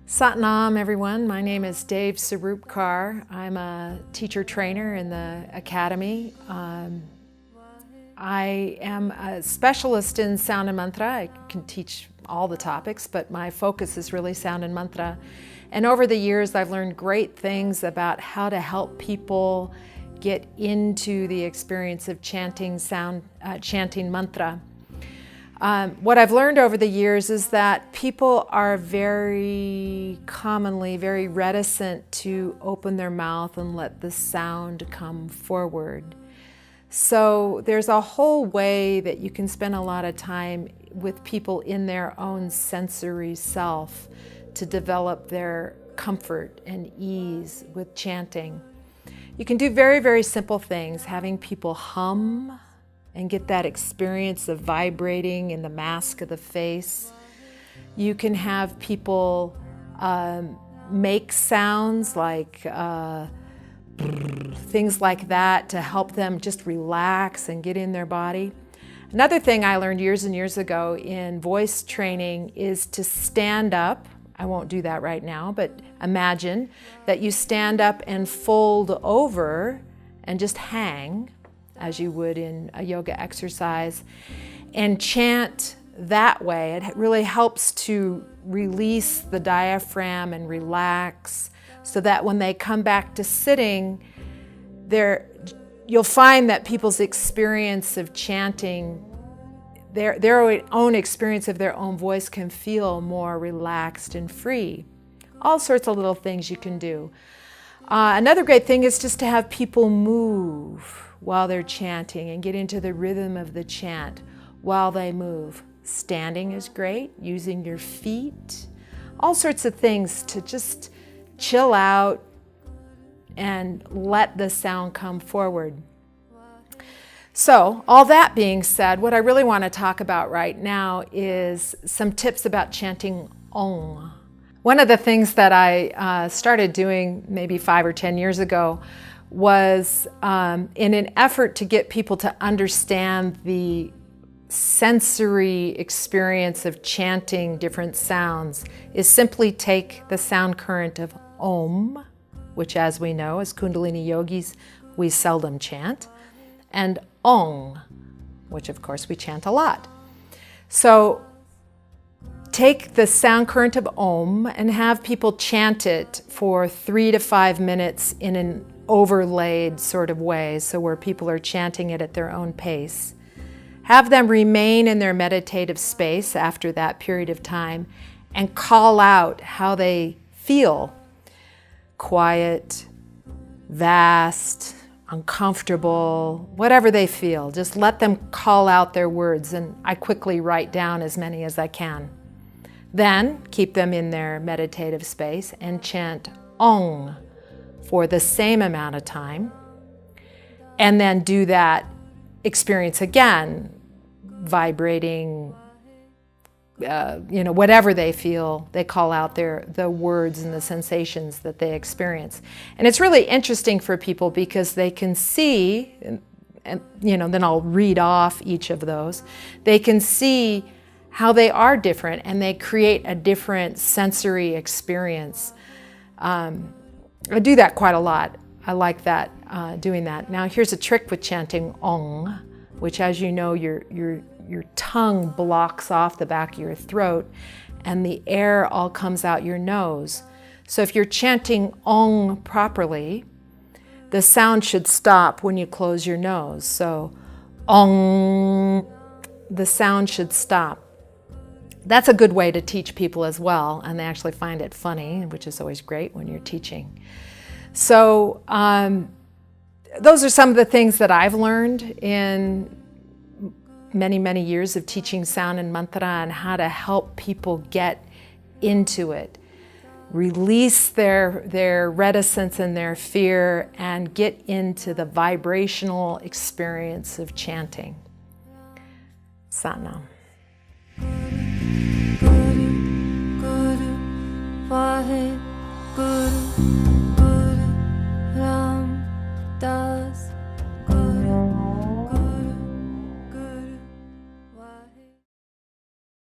Satnam, everyone. My name is Suroop Kaur. I'm a teacher trainer in the academy. I am a specialist in sound and mantra. I can teach all the topics, but my focus is really sound and mantra. And over the years, I've learned great things about how to help people get into the experience of chanting chanting mantra. What I've learned over the years is that people are very commonly very reticent to open their mouth and let the sound come forward. So there's a whole way that you can spend a lot of time with people in their own sensory self to develop their comfort and ease with chanting. You can do very, very simple things, having people hum and get that experience of vibrating in the mask of the face. You can have people make sounds like things like that to help them just relax and get in their body. Another thing I learned years and years ago in voice training is to stand up. I won't do that right now, but imagine that you stand up and fold over and just hang, as you would in a yoga exercise, and chant that way. It really helps to release the diaphragm and relax so that when they come back to sitting, you'll find that people's experience of chanting, their own experience of their own voice can feel more relaxed and free. All sorts of little things you can do. Another great thing is just to have people move while they're chanting and get into the rhythm of the chant while they move. Standing is great, using your feet, all sorts of things to just chill out and let the sound come forward. So, all that being said, what I really want to talk about right now is some tips about chanting Om. One of the things that I started doing maybe 5 or 10 years ago was in an effort to get people to understand the sensory experience of chanting different sounds, is simply take the sound current of Om, which, as we know, as Kundalini yogis, we seldom chant, and Ong, which of course we chant a lot. So take the sound current of Om and have people chant it for 3 to 5 minutes in an overlaid sort of way, so where people are chanting it at their own pace. Have them remain in their meditative space after that period of time and call out how they feel. Quiet, vast, uncomfortable, whatever they feel. Just let them call out their words, and I quickly write down as many as I can. Then keep them in their meditative space and chant Ong for the same amount of time, and then do that experience again, vibrating, whatever they feel, they call out the words and the sensations that they experience. And it's really interesting for people because they can see, and then I'll read off each of those, they can see how they are different and they create a different sensory experience. I do that quite a lot. I like that, doing that. Now here's a trick with chanting Ong, which, as you know, your tongue blocks off the back of your throat and the air all comes out your nose. So if you're chanting Ong properly, the sound should stop when you close your nose. So Ong, the sound should stop. That's a good way to teach people as well, and they actually find it funny, which is always great when you're teaching. So those are some of the things that I've learned in many, many years of teaching sound and mantra, and how to help people get into it, release their reticence and their fear, and get into the vibrational experience of chanting. Satnam. Guru, Guru, Vaheguru.